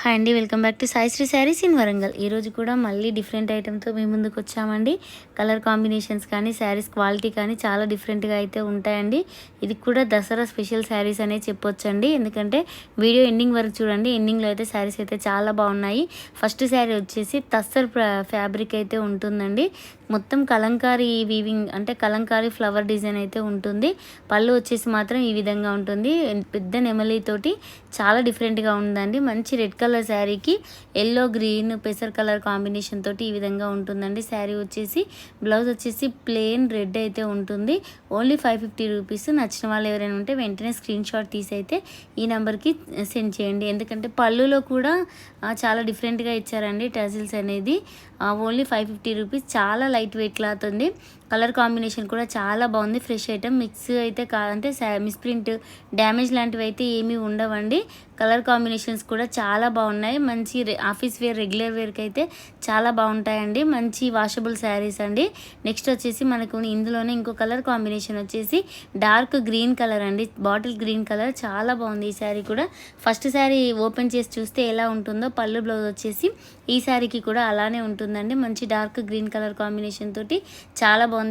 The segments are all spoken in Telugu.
హాయ్ అండి, welcome back to Sai Sri Sarees in Warangal. ఈరోజు కూడా మళ్ళీ డిఫరెంట్ ఐటెంతో మీ ముందుకు వచ్చామండి. కలర్ కాంబినేషన్స్ కానీ శారీస్ క్వాలిటీ కానీ చాలా డిఫరెంట్గా అయితే ఉంటాయండి. ఇది కూడా దసరా స్పెషల్ శారీస్ అనే చెప్పొచ్చండి, ఎందుకంటే వీడియో ఎండింగ్ వరకు చూడండి. ఎండింగ్లో అయితే శారీస్ అయితే చాలా బాగున్నాయి. ఫస్ట్ శారీ వచ్చేసి తస్సర్ ఫ్యాబ్రిక్ అయితే ఉంటుందండి. మొత్తం కలంకారీ వీవింగ్ అంటే కలంకారీ ఫ్లవర్ డిజైన్ అయితే ఉంటుంది. పళ్ళు వచ్చేసి మాత్రం ఈ విధంగా ఉంటుంది, పెద్ద నెమలితోటి చాలా డిఫరెంట్గా ఉందండి. మంచి రెడ్ కలర్ శారీకి ఎల్లో గ్రీన్ పెసర్ కలర్ కాంబినేషన్ తోటి ఈ విధంగా ఉంటుందండి. శారీ వచ్చేసి బ్లౌజ్ వచ్చేసి ప్లెయిన్ రెడ్ అయితే ఉంటుంది. Only 550 rupees. నచ్చిన వాళ్ళు ఎవరైనా ఉంటే వెంటనే స్క్రీన్ షాట్ తీసి అయితే ఈ నెంబర్కి సెండ్ చేయండి. ఎందుకంటే పళ్ళులో కూడా చాలా డిఫరెంట్గా ఇచ్చారండి టజిల్స్ అనేది. Only 550 rupees. చాలా లైట్ వెయిట్ క్లాత్ ఉంది. కలర్ కాంబినేషన్ కూడా చాలా బాగుంది. ఫ్రెష్ ఐటమ్, మిక్స్ అయితే కాదంటే మిస్ప్రింట్ డ్యామేజ్ లాంటివి అయితే ఏమీ ఉండవండి. కలర్ కాంబినేషన్స్ కూడా చాలా బాగున్నాయి. మంచి ఆఫీస్ వేర్ రెగ్యులర్ వేర్కి అయితే చాలా బాగుంటాయండి. మంచి వాషబుల్ శారీస్ అండి. నెక్స్ట్ వచ్చేసి మనకు ఇందులోనే ఇంకో కలర్ కాంబినేషన్ వచ్చేసి డార్క్ గ్రీన్ కలర్ అండి, బాటిల్ గ్రీన్ కలర్. చాలా బాగుంది ఈ శారీ కూడా. ఫస్ట్ శారీ ఓపెన్ చేసి చూస్తే ఎలా ఉంటుందో పళ్ళు బ్లౌజ్ వచ్చేసి ఈ శారీకి కూడా అలానే ఉంటుందండి. మంచి డార్క్ గ్రీన్ కలర్ కాంబినేషన్ తోటి చాలా బాగుంది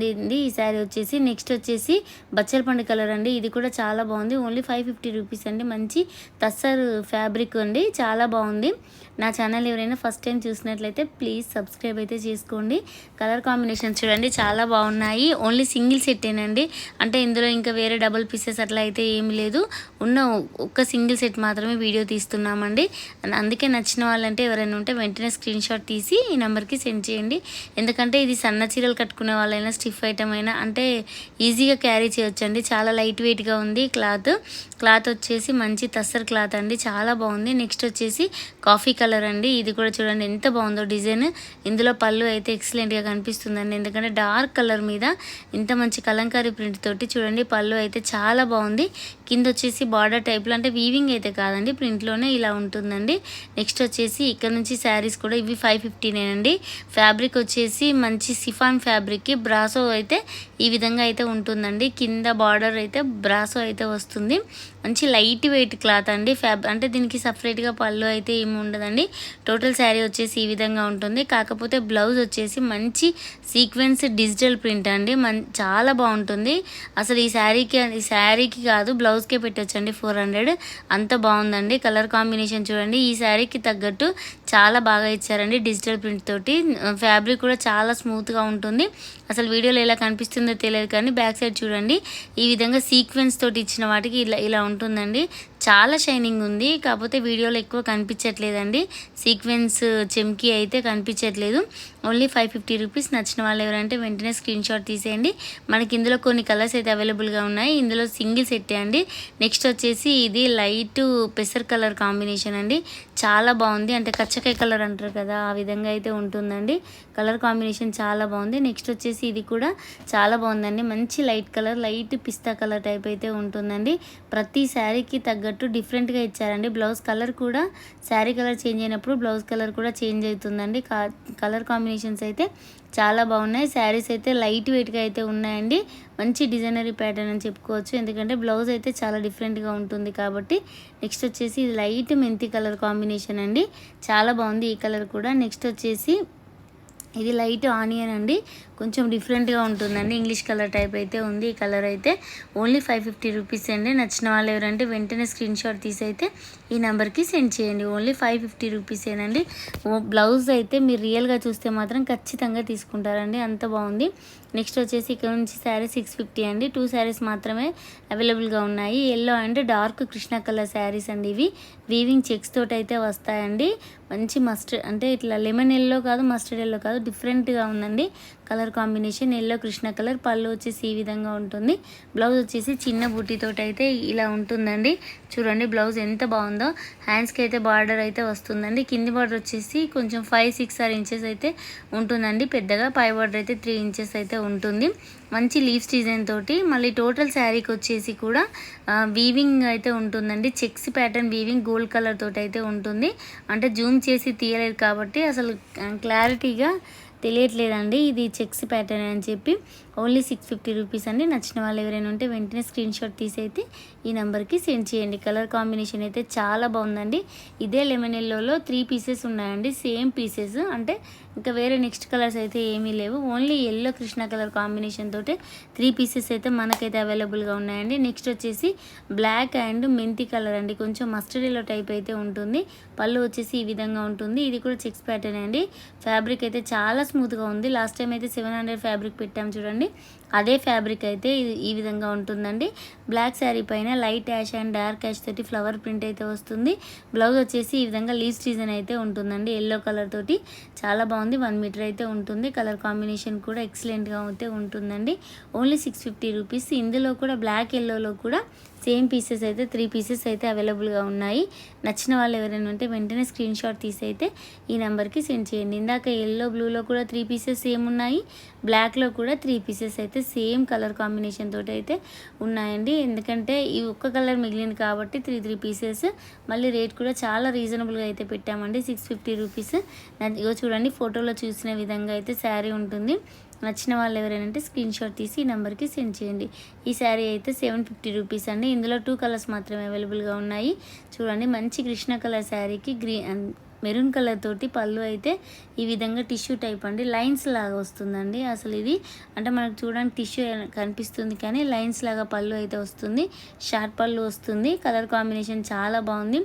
ఈ శారీ వచ్చేసి. నెక్స్ట్ వచ్చేసి బచ్చల పండు కలర్ అండి. ఇది కూడా చాలా బాగుంది. ఓన్లీ 550 రూపీస్ అండి. మంచి తస్సర్ ఫ్యాబ్రిక్ అండి, చాలా బాగుంది. నా ఛానల్ ఎవరైనా ఫస్ట్ టైం చూసినట్లయితే ప్లీజ్ సబ్స్క్రైబ్ అయితే చేసుకోండి. కలర్ కాంబినేషన్ చూడండి చాలా బాగున్నాయి. ఓన్లీ సింగిల్ సెట్టేనండి, అంటే ఇందులో ఇంకా వేరే డబుల్ పీసెస్ అట్లా అయితే ఏమి లేదు. ఉన్న ఒక్క సింగిల్ సెట్ మాత్రమే వీడియో తీస్తున్నామండి. అందుకే నచ్చిన వాళ్ళంటే ఎవరైనా ఉంటే వెంటనే స్క్రీన్ షాట్ తీసి ఈ నెంబర్కి సెండ్ చేయండి. ఎందుకంటే ఇది సన్న చీరలు కట్టుకునే వాళ్ళైనా స్టిఫ్ ఐటమ్ అయినా అంటే ఈజీగా క్యారీ చేయొచ్చండి. చాలా లైట్ వెయిట్గా ఉంది క్లాత్ వచ్చేసి మంచి తస్సర్ క్లాత్ అండి, చాలా బాగుంది. నెక్స్ట్ వచ్చేసి కాఫీ కలర్ అండి. ఇది కూడా చూడండి ఎంత బాగుందో డిజైన్. ఇందులో పళ్ళు అయితే ఎక్సలెంట్గా కనిపిస్తుందండి, ఎందుకంటే డార్క్ కలర్ మీద ఇంత మంచి కలంకారీ ప్రింట్ తోటి చూడండి పళ్ళు అయితే చాలా బాగుంది. కింద వచ్చేసి బార్డర్ టైప్లో అంటే వీవింగ్ అయితే కాదండి, ప్రింట్లోనే ఇలా ఉంటుందండి. నెక్స్ట్ వచ్చేసి ఇక్కడ నుంచి శారీస్ కూడా ఇవి 550నేనండి. ఫ్యాబ్రిక్ వచ్చేసి మంచి సిఫాన్ ఫ్యాబ్రిక్కి బ్రాసో అయితే ఈ విధంగా అయితే ఉంటుందండి. కింద బార్డర్ అయితే బ్రాసో అయితే వస్తుంది. మంచి లైట్ వెయిట్ క్లాత్ అండి. అంటే దీనికి సపరేట్గా పళ్ళు అయితే ఏమి ఉండదండి. టోటల్ శారీ వచ్చేసి ఈ విధంగా ఉంటుంది. కాకపోతే బ్లౌజ్ వచ్చేసి మంచి సీక్వెన్స్ డిజిటల్ ప్రింట్ అండి, చాలా బాగుంటుంది. అసలు ఈ శారీకి కాదు బ్లౌజ్కే పెట్టొచ్చండి 400, అంత బాగుందండి. కలర్ కాంబినేషన్ చూడండి ఈ శారీకి తగ్గట్టు చాలా బాగా ఇచ్చారండి డిజిటల్ ప్రింట్ తోటి. ఫ్యాబ్రిక్ కూడా చాలా స్మూత్గా ఉంటుంది. అసలు వీడియోలో ఎలా కనిపిస్తుందో తెలియదు కానీ బ్యాక్ సైడ్ చూడండి ఈ విధంగా సీక్వెన్స్ తోటి ఇచ్చిన వాటికి ఇలా ఉంటుందండి. చాలా షైనింగ్ ఉంది, కాకపోతే వీడియోలో ఎక్కువ కనిపించట్లేదండి. సీక్వెన్స్ చెమ్కి అయితే కనిపించట్లేదు. Only 550 rupees. నచ్చిన వాళ్ళు ఎవరంటే వెంటనే స్క్రీన్ షాట్ తీసేయండి. మనకి ఇందులో కొన్ని కలర్స్ అయితే అవైలబుల్గా ఉన్నాయి. ఇందులో సింగిల్ సెట్టే అండి. నెక్స్ట్ వచ్చేసి ఇది లైట్ పెసర్ కలర్ కాంబినేషన్ అండి, చాలా బాగుంది. అంటే కచ్చకాయ కలర్ అంటారు కదా, ఆ విధంగా అయితే ఉంటుందండి. కలర్ కాంబినేషన్ చాలా బాగుంది. నెక్స్ట్ వచ్చేసి ఇది కూడా చాలా బాగుందండి. మంచి లైట్ కలర్, లైట్ పిస్తా కలర్ టైప్ అయితే ఉంటుందండి. ప్రతి శారీకి తగ్గట్టు డిఫరెంట్గా ఇచ్చారండి. బ్లౌజ్ కలర్ కూడా శారీ కలర్ చేంజ్ అయినప్పుడు బ్లౌజ్ కలర్ కూడా చేంజ్ అవుతుందండి. కలర్ కాంబినేషన్స్ అయితే చాలా బాగున్నాయి. శారీస్ అయితే లైట్ వెయిట్గా అయితే ఉన్నాయండి. మంచి డిజైనరీ ప్యాటర్న్ అని చెప్పుకోవచ్చు, ఎందుకంటే బ్లౌజ్ అయితే చాలా డిఫరెంట్గా ఉంటుంది కాబట్టి. నెక్స్ట్ వచ్చేసి ఇది లైట్ మెంతి కలర్ కాంబినేషన్ అండి, చాలా బాగుంది ఈ కలర్ కూడా. నెక్స్ట్ వచ్చేసి ఇది లైట్ ఆనియన్ అండి, కొంచెం డిఫరెంట్గా ఉంటుందండి. ఇంగ్లీష్ కలర్ టైప్ అయితే ఉంది ఈ కలర్ అయితే. ఓన్లీ 550 రూపీస్ అండి. నచ్చిన వాళ్ళు ఎవరంటే వెంటనే స్క్రీన్ షాట్ తీసి అయితే ఈ నెంబర్కి సెండ్ చేయండి. ఓన్లీ 550 రూపీసేనండి. బ్లౌజ్ అయితే మీరు రియల్గా చూస్తే మాత్రం ఖచ్చితంగా తీసుకుంటారండి, అంత బాగుంది. నెక్స్ట్ వచ్చేసి ఇక్కడ నుంచి శారీ 650 అండి. 2 శారీస్ మాత్రమే అవైలబుల్గా ఉన్నాయి. Yellow and dark Krishna colour saris అండి. ఇవి వీవింగ్ చెక్స్ తోటి అయితే వస్తాయండి. మంచి మస్టర్డ్ అంటే ఇట్లా లెమన్ ఎల్లో కాదు, మస్టర్డ్ ఎల్లో కాదు, డిఫరెంట్గా ఉందండి colour combination. Yellow Krishna colour. పళ్ళు వచ్చేసి ఈ విధంగా ఉంటుంది. బ్లౌజ్ వచ్చేసి చిన్న బూటీతోటి అయితే ఇలా ఉంటుందండి. చూడండి బ్లౌజ్ ఎంత బాగుందో. హ్యాండ్స్కి అయితే బార్డర్ అయితే వస్తుందండి. కింది బార్డర్ వచ్చేసి కొంచెం 5-6 ఇంచెస్ అయితే ఉంటుందండి పెద్దగా. పై బార్డర్ అయితే 3 ఇంచెస్ అయితే ఉంటుంది. మంచి లీవ్స్ డిజైన్ తోటి. మళ్ళీ టోటల్ శారీకి వచ్చేసి కూడా వీవింగ్ అయితే ఉంటుందండి. Checks pattern weaving gold colour తోటి అయితే ఉంటుంది. అంటే జూమ్ చేసి తీయలేదు కాబట్టి అసలు క్లారిటీగా తెలియట్లేదండి ఇది చెక్స్ ప్యాటర్న్ అని చెప్పి. ఓన్లీ 650 రూపీస్ అండి. నచ్చిన వాళ్ళు ఎవరైనా ఉంటే వెంటనే స్క్రీన్ షాట్ తీసి అయితే ఈ నెంబర్కి సెండ్ చేయండి. కలర్ కాంబినేషన్ అయితే చాలా బాగుందండి. ఇదే లెమన్ ఎల్లోలో 3 పీసెస్ ఉన్నాయండి, సేమ్ పీసెస్. అంటే ఇంకా వేరే నెక్స్ట్ కలర్స్ అయితే ఏమీ లేవు, only yellow Krishna colour combination తోటే 3 పీసెస్ అయితే మనకైతే అవైలబుల్గా ఉన్నాయండి. నెక్స్ట్ వచ్చేసి బ్లాక్ అండ్ మెంతి కలర్ అండి, కొంచెం మస్టర్డ్ ఎల్లో టైప్ అయితే ఉంటుంది. పళ్ళు వచ్చేసి ఈ విధంగా ఉంటుంది. ఇది కూడా చెక్స్ ప్యాటర్న్ అండి. ఫ్యాబ్రిక్ అయితే చాలా స్మూత్గా ఉంది. లాస్ట్ టైం అయితే 700 ఫ్యాబ్రిక్ పెట్టాం చూడండి, అదే ఫ్యాబ్రిక్ అయితే ఈ విధంగా ఉంటుందండి. బ్లాక్ శారీ పైన light ash and dark ash తోటి ఫ్లవర్ ప్రింట్ అయితే వస్తుంది. బ్లౌజ్ వచ్చేసి ఈ విధంగా లీవ్స్ డిజైన్ అయితే ఉంటుందండి, ఎల్లో కలర్ తోటి చాలా బాగుంది. 1 మీటర్ అయితే ఉంటుంది. కలర్ కాంబినేషన్ కూడా ఎక్సలెంట్గా అయితే ఉంటుందండి. Only 650 rupees. ఇందులో కూడా బ్లాక్ ఎల్లోలో కూడా సేమ్ పీసెస్ అయితే 3 పీసెస్ అయితే అవైలబుల్గా ఉన్నాయి. నచ్చిన వాళ్ళు ఎవరైనా ఉంటే వెంటనే స్క్రీన్ షాట్ తీసి అయితే ఈ నెంబర్కి సెండ్ చేయండి. ఇందాక ఎల్లో బ్లూలో కూడా 3 పీసెస్ సేమ్ ఉన్నాయి, బ్లాక్లో కూడా 3 పీసెస్ అయితే సేమ్ కలర్ కాంబినేషన్ తోటి అయితే ఉన్నాయండి. ఎందుకంటే ఈ ఒక్క కలర్ మిగిలింది కాబట్టి 3 పీసెస్. మళ్ళీ రేట్ కూడా చాలా రీజనబుల్గా అయితే పెట్టామండి, 650 రూపీస్. ఇగో చూడండి, ఫోటోలో చూసిన విధంగా అయితే శారీ ఉంటుంది. నచ్చిన వాళ్ళు ఎవరైనా అంటే స్క్రీన్ షాట్ తీసి ఈ నెంబర్కి సెండ్ చేయండి. ఈ శారీ అయితే 750 రూపీస్ అండి. ఇందులో 2 కలర్స్ మాత్రమే అవైలబుల్గా ఉన్నాయి. చూడండి, మంచి కృష్ణ కలర్ శారీకి మెరూన్ కలర్ తోటి పళ్ళు అయితే ఈ విధంగా టిష్యూ టైప్ అండి, లైన్స్ లాగా వస్తుందండి. అసలు ఇది అంటే మనకు చూడడానికి టిష్యూ కనిపిస్తుంది కానీ లైన్స్ లాగా పళ్ళు అయితే వస్తుంది. షార్ట్ పళ్ళు వస్తుంది. కలర్ కాంబినేషన్ చాలా బాగుంది.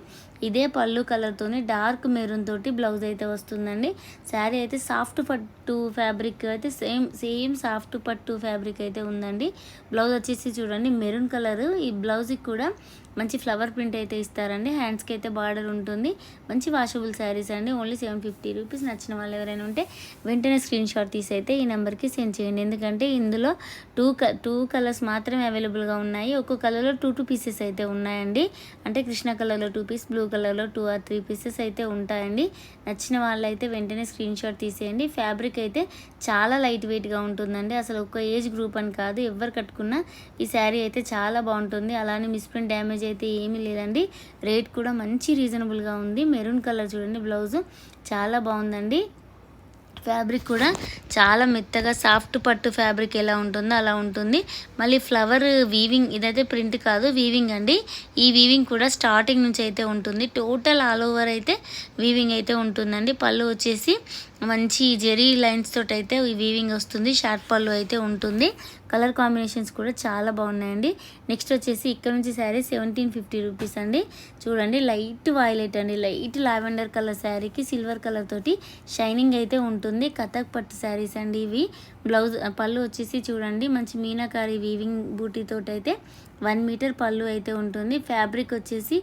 ఇదే పళ్ళు కలర్తోని డార్క్ మెరూన్ తోటి బ్లౌజ్ అయితే వస్తుందండి. శారీ అయితే సాఫ్ట్ పట్టు ఫ్యాబ్రిక్ అయితే సేమ్ సాఫ్ట్ పట్టు ఫ్యాబ్రిక్ అయితే ఉందండి. బ్లౌజ్ వచ్చేసి చూడండి మెరూన్ కలర్. ఈ బ్లౌజ్కి కూడా మంచి ఫ్లవర్ ప్రింట్ అయితే ఇస్తారండి. హ్యాండ్స్కి అయితే బార్డర్ ఉంటుంది. మంచి వాషబుల్ శారీస్ అండి. Only 750 rupees. నచ్చిన వాళ్ళు ఎవరైనా ఉంటే వెంటనే స్క్రీన్ షాట్ తీసి అయితే ఈ నెంబర్కి సెండ్ చేయండి. ఎందుకంటే ఇందులో 2 కలర్స్ మాత్రమే అవైలబుల్గా ఉన్నాయి. ఒక్కో కలర్లో 2 పీసెస్ అయితే ఉన్నాయండి. అంటే కృష్ణ కలర్లో 2 పీస్, బ్లూ కలర్లో 2 or 3 పీసెస్ అయితే ఉంటాయండి. నచ్చిన వాళ్ళు అయితే వెంటనే స్క్రీన్ షాట్ తీసేయండి. ఫ్యాబ్రిక్ అయితే చాలా లైట్ వెయిట్గా ఉంటుందండి. అసలు ఒక ఏజ్ గ్రూప్ అని కాదు, ఎవరు కట్టుకున్నా ఈ శారీ అయితే చాలా బాగుంటుంది. అలానే మిస్ప్రింట్ డ్యామేజ్ అయితే ఏమీ లేదండి. రేట్ కూడా మంచి రీజనబుల్గా ఉంది. మెరూన్ కలర్ చూడండి, బ్లౌజ్ చాలా బాగుందండి. ఫ్యాబ్రిక్ కూడా చాలా మెత్తగా సాఫ్ట్ పట్టు ఫ్యాబ్రిక్ ఎలా ఉంటుందో అలా ఉంటుంది. మళ్ళీ ఫ్లవర్ వీవింగ్, ఇదైతే ప్రింట్ కాదు వీవింగ్ అండి. ఈ వీవింగ్ కూడా స్టార్టింగ్ నుంచి అయితే ఉంటుంది. టోటల్ ఆల్ ఓవర్ అయితే వీవింగ్ అయితే ఉంటుందండి. పళ్ళు వచ్చేసి మంచి జెరీ లైన్స్ తోటి అయితే ఈ వీవింగ్ వస్తుంది. షార్ట్ పళ్ళు అయితే ఉంటుంది. కలర్ కాంబినేషన్స్ కూడా చాలా బాగున్నాయండి. నెక్స్ట్ వచ్చేసి ఇక్కడ నుంచి శారీ 1750 రూపీస్ అండి. చూడండి, లైట్ వైలెట్ అండి, లైట్ లావెండర్ కలర్ శారీకి సిల్వర్ కలర్ తోటి షైనింగ్ అయితే ఉంటుంది. కథక్ పట్టు శారీస్ అండి ఇవి. బ్లౌజ్ పళ్ళు వచ్చేసి చూడండి మంచి మీనాకారి వీవింగ్ బూటీ తోటి అయితే 1 మీటర్ పళ్ళు అయితే ఉంటుంది. ఫ్యాబ్రిక్ వచ్చేసి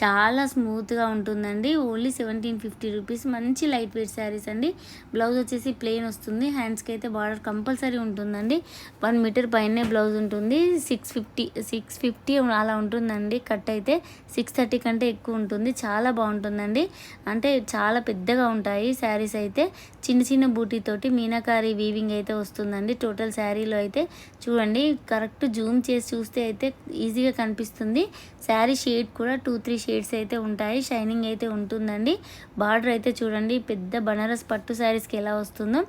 చాలా స్మూత్గా ఉంటుందండి. Only 1750 rupees. మంచి లైట్ వెయిట్ శారీస్ అండి. బ్లౌజ్ వచ్చేసి ప్లెయిన్ వస్తుంది. హ్యాండ్స్కి అయితే బార్డర్ కంపల్సరీ ఉంటుందండి. 1 మీటర్ పైనే బ్లౌజ్ ఉంటుంది. 650 అలా ఉంటుందండి. కట్ అయితే 630 కంటే ఎక్కువ ఉంటుంది. చాలా బాగుంటుందండి. అంటే చాలా పెద్దగా ఉంటాయి శారీస్ అయితే. చిన్న చిన్న బూటీతోటి మీనాకారి వీవింగ్ అయితే వస్తుందండి. టోటల్ శారీలో అయితే చూడండి, కరెక్ట్ జూమ్ చేసి చూస్తే అయితే ఈజీగా కనిపిస్తుంది. శారీ షేడ్ కూడా 2-3 షేడ్స్ అయితే ఉంటాయి. షైనింగ్ అయితే ఉంటుందండి. బార్డర్ అయితే చూడండి, పెద్ద బనారస్ పట్టు శారీస్కి ఎలా వస్తుందో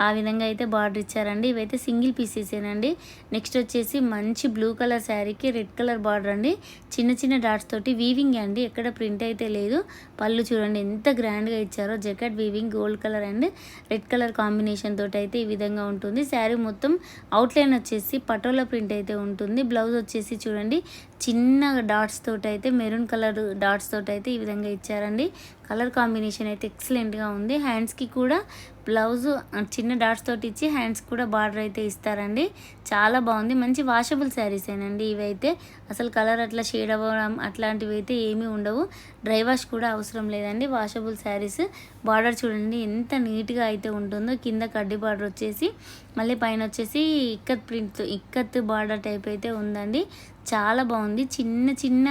ఆ విధంగా అయితే బార్డర్ ఇచ్చారండి. ఇవైతే సింగిల్ పీసెసేనండి. నెక్స్ట్ వచ్చేసి మంచి బ్లూ కలర్ శారీకి రెడ్ కలర్ బార్డర్ అండి. చిన్న చిన్న డాట్స్ తోటి వీవింగ్ అండి, ఎక్కడ ప్రింట్ అయితే లేదు. పళ్ళు చూడండి ఎంత గ్రాండ్గా ఇచ్చారో. Jacket weaving gold colour and red colour combination తోటి అయితే ఈ విధంగా ఉంటుంది. శారీ మొత్తం అవుట్లైన్ వచ్చేసి పటోలా ప్రింట్ అయితే ఉంటుంది. బ్లౌజ్ వచ్చేసి చూడండి చిన్న డాట్స్ తోటి అయితే మెరూన్ కలర్ డాట్స్ తోటి అయితే ఈ విధంగా ఇచ్చారండి. కలర్ కాంబినేషన్ అయితే ఎక్సలెంట్గా ఉంది. హ్యాండ్స్కి కూడా బ్లౌజ్ చిన్న డాట్స్ తోటి ఇచ్చి హ్యాండ్స్ కూడా బార్డర్ అయితే ఇస్తారండి. చాలా బాగుంది. మంచి వాషబుల్ శారీసేనండి ఇవైతే. అసలు కలర్ అట్లా షేడ్ అవ్వడం అట్లాంటివి అయితే ఏమీ ఉండవు. డ్రై వాష్ కూడా అవసరం లేదండి. వాషబుల్ శారీస్. బార్డర్ చూడండి ఎంత నీట్గా అయితే ఉంటుందో. కింద కడ్డీ బార్డర్ వచ్చేసి మళ్ళీ పైన వచ్చేసి ఇక్కత్ బార్డర్ టైప్ అయితే ఉందండి. చాలా బాగుంది. చిన్న చిన్న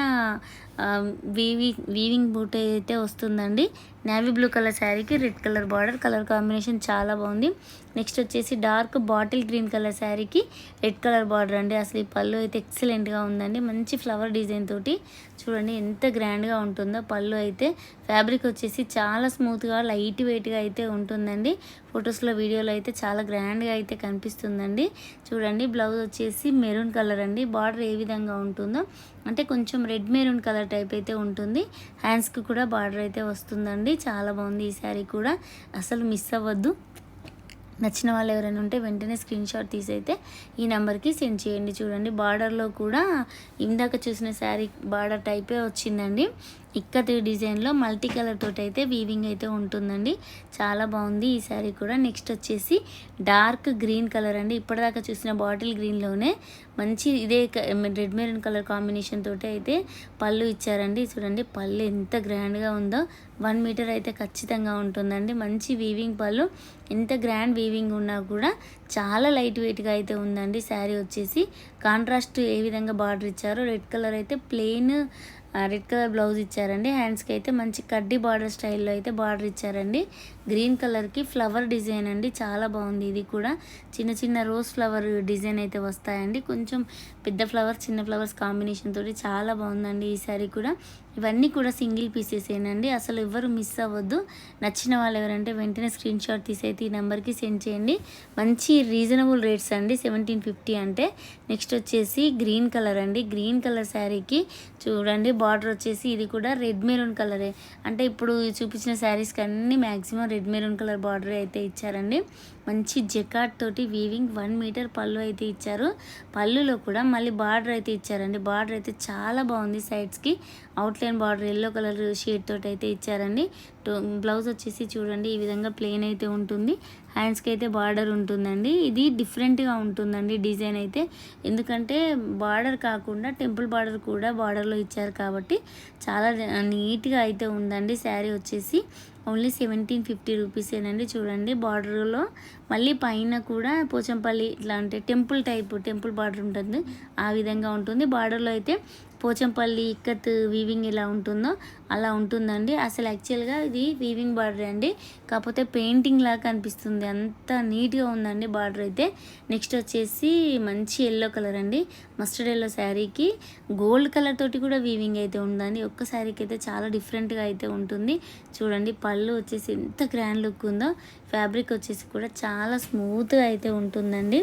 వీవింగ్ బూట్ అయితే వస్తుందండి. నేవీ బ్లూ కలర్ శారీకి red colour border, colour combination చాలా బాగుంది. నెక్స్ట్ వచ్చేసి డార్క్ బాటిల్ గ్రీన్ కలర్ శారీకి రెడ్ కలర్ బార్డర్ అండి. అసలు ఈ పళ్ళు అయితే ఎక్సలెంట్గా ఉందండి. మంచి ఫ్లవర్ డిజైన్ తోటి చూడండి ఎంత గ్రాండ్గా ఉంటుందో. పళ్ళు అయితే ఫ్యాబ్రిక్ వచ్చేసి చాలా స్మూత్గా లైట్ వెయిట్గా అయితే ఉంటుందండి. ఫొటోస్లో వీడియోలో అయితే చాలా గ్రాండ్గా అయితే కనిపిస్తుందండి. చూడండి బ్లౌజ్ వచ్చేసి మెరూన్ కలర్ అండి. బార్డర్ ఏ విధంగా ఉంటుందో అంటే కొంచెం రెడ్ మెరూన్ కలర్ టైప్ అయితే ఉంటుంది. హ్యాండ్స్కి కూడా బార్డర్ అయితే వస్తుందండి. చాలా బాగుంది ఈ శారీ కూడా, అసలు మిస్ అవ్వద్దు. నచ్చిన వాళ్ళు ఎవరైనా ఉంటే వెంటనే స్క్రీన్ షాట్ తీసి అయితే ఈ నెంబర్కి సెండ్ చేయండి. చూడండి బార్డర్లో కూడా ఇందాక చూసిన శారీ బార్డర్ టైపే వచ్చిందండి. ఇక్కత్ డిజైన్లో మల్టీ కలర్ తోటి అయితే వీవింగ్ అయితే ఉంటుందండి. చాలా బాగుంది ఈ శారీ కూడా. నెక్స్ట్ వచ్చేసి డార్క్ గ్రీన్ కలర్ అండి. ఇప్పటిదాకా చూసిన బాటిల్ గ్రీన్లోనే మంచి ఇదే రెడ్ మెరూన్ కలర్ కాంబినేషన్ తోటి అయితే పళ్ళు ఇచ్చారండి. చూడండి పళ్ళు ఎంత గ్రాండ్గా ఉందో. 1 మీటర్ అయితే ఖచ్చితంగా ఉంటుందండి. మంచి వీవింగ్ పళ్ళు, ఎంత గ్రాండ్ వీవింగ్ ఉన్నా కూడా చాలా లైట్ వెయిట్గా అయితే ఉందండి. శారీ వచ్చేసి కాంట్రాస్ట్ ఏ విధంగా బార్డర్ ఇచ్చారో, రెడ్ కలర్ అయితే ప్లెయిన్ రెడ్ కలర్ బ్లౌజ్ ఇచ్చారండి. హ్యాండ్స్కి అయితే మంచి కడ్డీ బార్డర్ స్టైల్లో అయితే బార్డర్ ఇచ్చారండి. గ్రీన్ కలర్కి ఫ్లవర్ డిజైన్ అండి. చాలా బాగుంది. ఇది కూడా చిన్న చిన్న రోజ్ ఫ్లవర్ డిజైన్ అయితే వస్తాయండి. కొంచెం పెద్ద ఫ్లవర్ చిన్న ఫ్లవర్స్ కాంబినేషన్ తోటి చాలా బాగుందండి ఈ శారీ కూడా. ఇవన్నీ కూడా సింగిల్ పీసెస్ ఏనండి, అసలు ఎవరు మిస్ అవ్వద్దు. నచ్చిన వాళ్ళు ఎవరంటే వెంటనే స్క్రీన్ షాట్ తీసి అయితే ఈ నెంబర్కి సెండ్ చేయండి. మంచి రీజనబుల్ రేట్స్ అండి, 1750 అంటే. నెక్స్ట్ వచ్చేసి గ్రీన్ కలర్ అండి. గ్రీన్ కలర్ శారీకి చూడండి బార్డర్ వచ్చేసి ఇది కూడా రెడ్ మెరూన్ కలరే. అంటే ఇప్పుడు చూపించిన శారీస్కి అన్ని maximum red maroon colour border అయితే ఇచ్చారండి. మంచి జకాట్ తోటి వీవింగ్ 1 మీటర్ పళ్ళు అయితే ఇచ్చారు. పళ్ళులో కూడా మళ్ళీ బార్డర్ అయితే ఇచ్చారండి. బార్డర్ అయితే చాలా బాగుంది. సైడ్స్కి outline border yellow colour shade తోటి అయితే ఇచ్చారండి. బ్లౌజ్ వచ్చేసి చూడండి ఈ విధంగా ప్లెయిన్ అయితే ఉంటుంది. హ్యాండ్స్కి అయితే బార్డర్ ఉంటుందండి. ఇది డిఫరెంట్గా ఉంటుందండి డిజైన్ అయితే, ఎందుకంటే బార్డర్ కాకుండా టెంపుల్ బార్డర్ కూడా బార్డర్లో ఇచ్చారు కాబట్టి చాలా నీట్గా అయితే ఉందండి. శారీ వచ్చేసి ఓన్లీ 1750 రూపీసేనండి. చూడండి బార్డర్లో మళ్ళీ పైన కూడా పోచంపల్లి ఇట్లా అంటే టెంపుల్ బార్డర్ ఉంటుంది, ఆ విధంగా ఉంటుంది. బార్డర్లో అయితే పోచంపల్లి ఇక్కత్ వీవింగ్ ఎలా ఉంటుందో అలా ఉంటుందండి. అసలు యాక్చువల్గా ఇది వీవింగ్ బార్డర్ అండి, కాకపోతే పెయింటింగ్ లాగా కనిపిస్తుంది. అంత నీట్గా ఉందండి బార్డర్ అయితే. నెక్స్ట్ వచ్చేసి మంచి ఎల్లో కలర్ అండి. మస్టర్డ్ ఎల్లో శారీకి గోల్డ్ కలర్ తోటి కూడా వీవింగ్ అయితే ఉందండి. ఒక్క శారీకి అయితే చాలా డిఫరెంట్గా అయితే ఉంటుంది. చూడండి పళ్ళు వచ్చేసి ఎంత గ్రాండ్ లుక్ ఉందో. ఫ్యాబ్రిక్ వచ్చేసి కూడా చాలా స్మూత్గా అయితే ఉంటుందండి.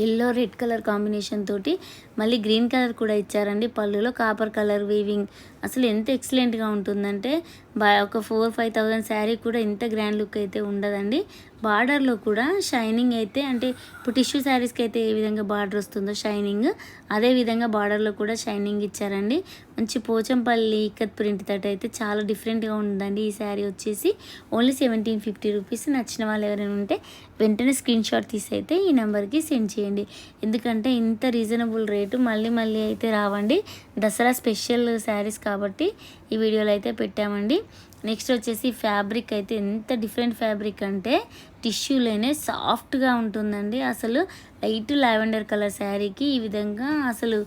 ఎల్లో రెడ్ కలర్ కాంబినేషన్ తోటి మళ్ళీ గ్రీన్ కలర్ కూడా ఇచ్చారండి. పళ్ళులో కాపర్ కలర్ వీవింగ్ అసలు ఎంత ఎక్సలెంట్గా ఉంటుందంటే ఒక 4-5 thousand శారీ కూడా ఇంత గ్రాండ్ లుక్ అయితే ఉండదండి. బార్డర్లో కూడా షైనింగ్ అయితే అంటే ఇప్పుడు టిష్యూ శారీస్కి అయితే ఏ విధంగా బార్డర్ వస్తుందో షైనింగ్, అదే విధంగా బార్డర్లో కూడా షైనింగ్ ఇచ్చారండి. మంచి పోచంపల్లి ఇక్కత్ ప్రింట్ తోటి అయితే చాలా డిఫరెంట్గా ఉందండి ఈ శారీ వచ్చేసి. Only 1750 rupees. నచ్చిన వాళ్ళు ఎవరైనా ఉంటే వెంటనే స్క్రీన్ షాట్ తీసి అయితే ఈ నెంబర్కి సెండ్ చేయండి. ఎందుకంటే ఇంత రీజనబుల్ రేటు మళ్ళీ అయితే రావండి. దసరా స్పెషల్ శారీస్ కాబట్టి ఈ వీడియోలో అయితే పెట్టామండి. నెక్స్ట్ వచ్చేసి ఫ్యాబ్రిక్ అయితే ఎంత డిఫరెంట్ ఫ్యాబ్రిక్ అంటే టిష్యూలోనే సాఫ్ట్గా ఉంటుందండి. అసలు లైట్ లావెండర్ కలర్ శారీకి ఈ విధంగా అసలు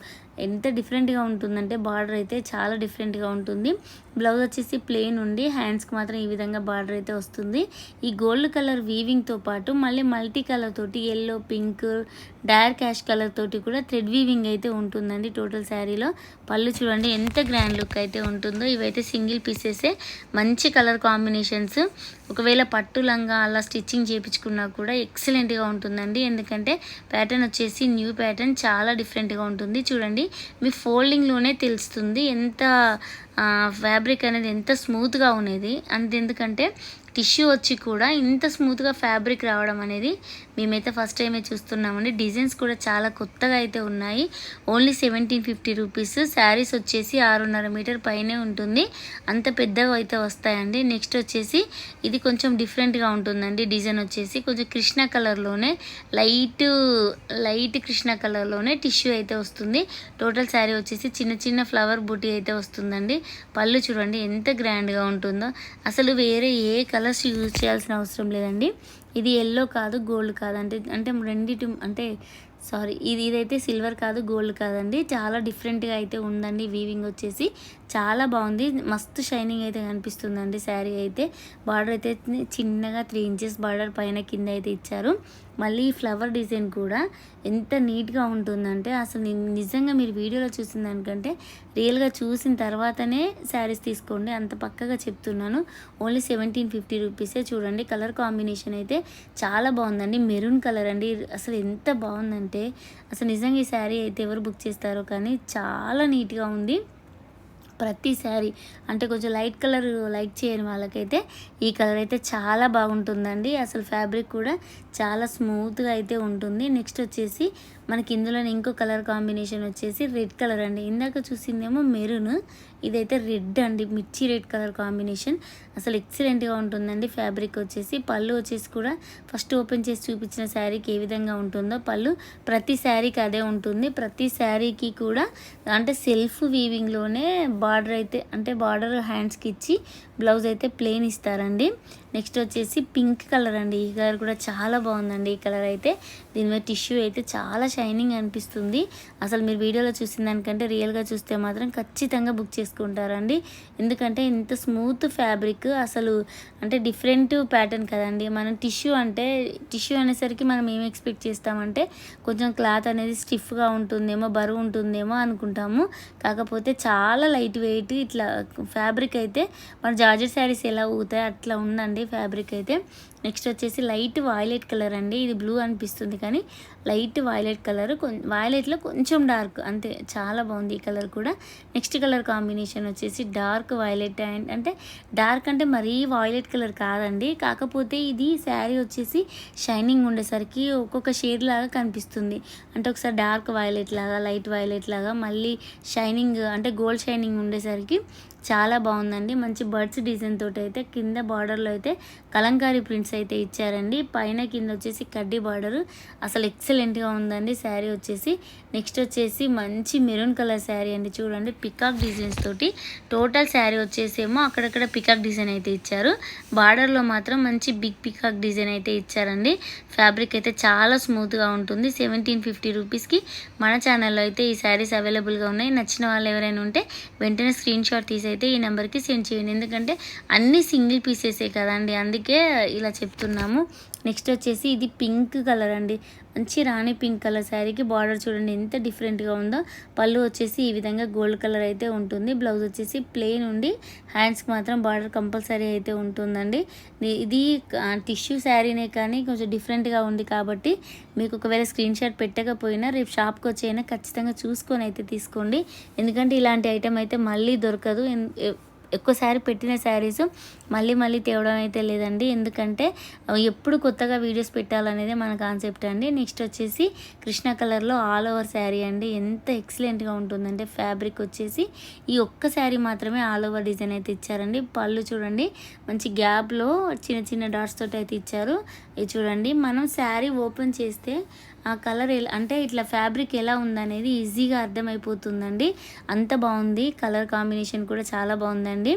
ఎంత డిఫరెంట్గా ఉంటుందంటే బార్డర్ అయితే చాలా డిఫరెంట్గా ఉంటుంది. బ్లౌజ్ వచ్చేసి ప్లెయిన్ ఉండి హ్యాండ్స్కి మాత్రం ఈ విధంగా బార్డర్ అయితే వస్తుంది. ఈ గోల్డ్ కలర్ వీవింగ్తో పాటు మళ్ళీ మల్టీ కలర్ తోటి yellow, pink, dark ash colour తోటి కూడా థ్రెడ్ వీవింగ్ అయితే ఉంటుందండి టోటల్ శారీలో. పళ్ళు చూడండి ఎంత గ్రాండ్ లుక్ అయితే ఉంటుందో. ఇవైతే సింగిల్ పీసెసే, మంచి కలర్ కాంబినేషన్స్. ఒకవేళ పట్టు లంగా అలా స్టిచ్చింగ్ చేయించుకున్నా కూడా ఎక్సలెంట్గా ఉంటుందండి. ఎందుకంటే ప్యాటర్న్ వచ్చేసి న్యూ ప్యాటర్న్ చాలా డిఫరెంట్గా ఉంటుంది. చూడండి మీ ఫోల్డింగ్లోనే తెలుస్తుంది ఎంత ఫ్యాబ్రిక్ అనేది ఎంత స్మూత్గా ఉన్నది. అంతెందుకంటే టిష్యూ వచ్చి కూడా ఇంత స్మూత్గా ఫ్యాబ్రిక్ రావడం అనేది మేమైతే ఫస్ట్ టైమే చూస్తున్నామండి. డిజైన్స్ కూడా చాలా కొత్తగా అయితే ఉన్నాయి. Only 1750 rupees. శారీస్ వచ్చేసి 6.5 మీటర్ పైనే ఉంటుంది, అంత పెద్దగా అయితే వస్తాయండి. నెక్స్ట్ వచ్చేసి ఇది కొంచెం డిఫరెంట్గా ఉంటుందండి. డిజైన్ వచ్చేసి కొంచెం కృష్ణ కలర్లోనే లైట్ కృష్ణ కలర్లోనే టిష్యూ అయితే వస్తుంది. టోటల్ శారీ వచ్చేసి చిన్న చిన్న ఫ్లవర్ బూటీ అయితే వస్తుందండి. పళ్ళు చూడండి ఎంత గ్రాండ్గా ఉంటుందో. అసలు వేరే ఏ కలర్స్ యూజ్ చేయాల్సిన అవసరం లేదండి. ఇది ఎల్లో కాదు, గోల్డ్ కాదు, అంటే రెండిటి అంటే సారీ, ఇదైతే సిల్వర్ కాదు, గోల్డ్ కాదండి. చాలా డిఫరెంట్‌గా అయితే ఉందండి. వీవింగ్ వచ్చేసి చాలా బాగుంది. మస్తు షైనింగ్ అయితే కనిపిస్తుందండి శారీ అయితే. బార్డర్ అయితే చిన్నగా 3 ఇంచెస్ బార్డర్ పైన కింద అయితే ఇచ్చారు. మళ్ళీ ఈ ఫ్లవర్ డిజైన్ కూడా ఎంత నీట్‌గా ఉంటుందంటే అసలు నిజంగా మీరు వీడియోలో చూసిన దానికంటే రియల్‌గా చూసిన తర్వాతనే శారీస్ తీసుకోండి, అంత పక్కగా చెప్తున్నాను. ఓన్లీ 1750 రూపీసే. చూడండి కలర్ కాంబినేషన్ అయితే చాలా బాగుందండి. మెరూన్ కలర్ అండి. అసలు ఎంత బాగుందంటే అసలు నిజంగా ఈ శారీ అయితే ఎవరు బుక్ చేస్తారో కానీ చాలా నీట్‌గా ఉంది. ప్రతి శారీ అంటే కొంచెం లైట్ కలర్ లైక్ చేయని వాళ్ళకైతే ఈ కలర్ అయితే చాలా బాగుంటుందండి. అసలు ఫ్యాబ్రిక్ కూడా చాలా స్మూత్గా అయితే ఉంటుంది. నెక్స్ట్ వచ్చేసి మనకి ఇందులోనే ఇంకో కలర్ కాంబినేషన్ వచ్చేసి రెడ్ కలర్ అండి. ఇందాక చూసిందేమో మెరూన్, ఇదైతే రెడ్ అండి. మిర్చి రెడ్ కలర్ కాంబినేషన్ అసలు ఎక్సలెంట్గా ఉంటుందండి. ఫ్యాబ్రిక్ వచ్చేసి పళ్ళు వచ్చేసి కూడా ఫస్ట్ ఓపెన్ చేసి చూపించిన శారీకి ఏ విధంగా ఉంటుందో పళ్ళు ప్రతి శారీకి అదే ఉంటుంది. ప్రతి శారీకి కూడా అంటే సెల్ఫ్ వీవింగ్లోనే బార్డర్ అయితే అంటే బార్డర్ హ్యాండ్స్కి ఇచ్చి బ్లౌజ్ అయితే ప్లెయిన్ ఇస్తారండి. నెక్స్ట్ వచ్చేసి పింక్ కలర్ అండి. ఈ కలర్ కూడా చాలా బాగుందండి. ఈ కలర్ అయితే దీని మీద టిష్యూ అయితే చాలా షైనింగ్ అనిపిస్తుంది. అసలు మీరు వీడియోలో చూసిన దానికంటే రియల్గా చూస్తే మాత్రం ఖచ్చితంగా బుక్ చేసుకుంటారండి. ఎందుకంటే ఇంత స్మూత్ ఫ్యాబ్రిక్ అసలు అంటే డిఫరెంట్ ప్యాటర్న్ కదండి. మనం టిష్యూ అనేసరికి మనం ఏం ఎక్స్పెక్ట్ చేస్తామంటే కొంచెం క్లాత్ అనేది స్టిఫ్గా ఉంటుందేమో, బరువు ఉంటుందేమో అనుకుంటాము. కాకపోతే చాలా లైట్ వెయిట్ ఇట్లా ఫ్యాబ్రిక్ అయితే మన జార్జెట్ శారీస్ ఎలా ఊగుతాయి అట్లా ఉందండి ఫ్యాబ్రిక్ అయితే. నెక్స్ట్ వచ్చేసి లైట్ వాయిలెట్ కలర్ అండి. ఇది బ్లూ అనిపిస్తుంది కానీ లైట్ వాయిలెట్ కలర్, వాయిలెట్లో కొంచెం డార్క్ అంతే. చాలా బాగుంది ఈ కలర్ కూడా. నెక్స్ట్ కలర్ కాంబినేషన్ వచ్చేసి డార్క్ వాయిలెట్ అండ్ అంటే డార్క్ అంటే మరీ వాయిలెట్ కలర్ కాదండి. కాకపోతే ఇది శారీ వచ్చేసి షైనింగ్ ఉండేసరికి ఒక్కొక్క షేడ్ లాగా కనిపిస్తుంది. అంటే ఒకసారి డార్క్ వాయిలెట్ లాగా, లైట్ వాయిలెట్ లాగా, మళ్ళీ షైనింగ్ అంటే గోల్డ్ షైనింగ్ ఉండేసరికి చాలా బాగుందండి. మంచి బర్డ్స్ డిజైన్ తోటి అయితే కింద బార్డర్లో అయితే కలంకారీ ప్రింట్స్ అయితే ఇచ్చారండి. పైన కింద వచ్చేసి కడ్డీ బార్డర్ అసలు ఎక్సలెంట్గా ఉందండి శారీ వచ్చేసి. నెక్స్ట్ వచ్చేసి మంచి మెరూన్ కలర్ శారీ అండి. చూడండి పికాక్ డిజైన్స్ తోటి టోటల్ శారీ వచ్చేసేమో అక్కడక్కడ పికాక్ డిజైన్ అయితే ఇచ్చారు. బార్డర్లో మాత్రం మంచి బిగ్ పికాక్ డిజైన్ అయితే ఇచ్చారండి. ఫ్యాబ్రిక్ అయితే చాలా స్మూత్గా ఉంటుంది. 1750 రూపీస్కి మన ఛానల్లో అయితే ఈ శారీస్ అవైలబుల్గా ఉన్నాయి. నచ్చిన వాళ్ళు ఎవరైనా ఉంటే వెంటనే స్క్రీన్ షాట్ తీసి అయితే ఈ నెంబర్కి సెండ్ చేయండి. ఎందుకంటే అన్ని సింగిల్ పీసెసే కదండి, అందుకే ఇలా చెప్తున్నాము. నెక్స్ట్ వచ్చేసి ఇది పింక్ కలర్ అండి. మంచి రాణి పింక్ కలర్ శారీకి బార్డర్ చూడండి ఎంత డిఫరెంట్గా ఉందో. పళ్ళు వచ్చేసి ఈ విధంగా గోల్డ్ కలర్ అయితే ఉంటుంది. బ్లౌజ్ వచ్చేసి ప్లెయిన్ ఉండి హ్యాండ్స్కి మాత్రం బార్డర్ కంపల్సరీ అయితే ఉంటుందండి. ఇది టిష్యూ శారీనే కానీ కొంచెం డిఫరెంట్గా ఉంది కాబట్టి మీకు ఒకవేళ స్క్రీన్ షాట్ పెట్టకపోయినా రేపు షాప్కి వచ్చైనా ఖచ్చితంగా చూసుకొని అయితే తీసుకోండి. ఎందుకంటే ఇలాంటి ఐటెం అయితే మళ్ళీ దొరకదు. ఎక్కువసారి పెట్టిన శారీస్ మళ్ళీ తేవడం అయితే లేదండి. ఎందుకంటే ఎప్పుడు కొత్తగా వీడియోస్ పెట్టాలనేది మన కాన్సెప్ట్ అండి. నెక్స్ట్ వచ్చేసి కృష్ణ కలర్లో ఆల్ ఓవర్ శారీ అండి. ఎంత ఎక్సలెంట్గా ఉంటుందంటే ఫ్యాబ్రిక్ వచ్చేసి ఈ ఒక్క శారీ మాత్రమే ఆల్ ఓవర్ డిజైన్ అయితే ఇచ్చారండి. పళ్ళు చూడండి మంచి గ్యాప్లో చిన్న డాట్స్ తోటి అయితే ఇచ్చారు. ఇది చూడండి మనం శారీ ఓపెన్ చేస్తే ఆ కలర్ అంటే ఇట్లా ఫ్యాబ్రిక్ ఎలా ఉందనేది ఈజీగా అర్థమైపోతుందండి. అంత బాగుంది. కలర్ కాంబినేషన్ కూడా చాలా బాగుందండి.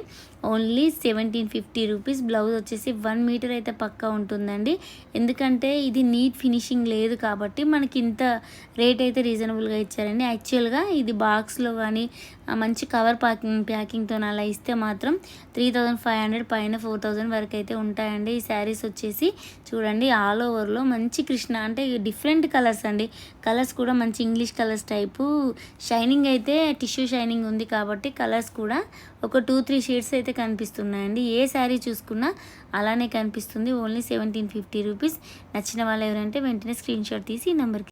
Only 1750 rupees. బ్లౌజ్ వచ్చేసి 1 మీటర్ అయితే పక్కా ఉంటుందండి. ఎందుకంటే ఇది నీట్ ఫినిషింగ్ లేదు కాబట్టి మనకి ఇంత రేట్ అయితే రీజనబుల్గా ఇచ్చారండి. యాక్చువల్గా ఇది బాక్స్లో కానీ మంచి కవర్ ప్యాకింగ్తో అలా ఇస్తే మాత్రం 3500 పైన 4000 వరకు అయితే ఉంటాయండి. ఈ శారీస్ వచ్చేసి చూడండి ఆల్ ఓవర్లో మంచి కృష్ణ అంటే డిఫరెంట్ కలర్స్ అండి. కలర్స్ కూడా మంచి ఇంగ్లీష్ కలర్స్ టైపు షైనింగ్ అయితే టిష్యూ షైనింగ్ ఉంది కాబట్టి కలర్స్ కూడా ఒక 2-3 షేడ్స్ అయితే కనిపిస్తున్నాయండి. ఏ శారీ చూసుకున్నా అలానే కనిపిస్తుంది. Only 1750 rupees. నచ్చిన వాళ్ళు ఎవరంటే వెంటనే స్క్రీన్ షాట్ తీసి ఈ నెంబర్కి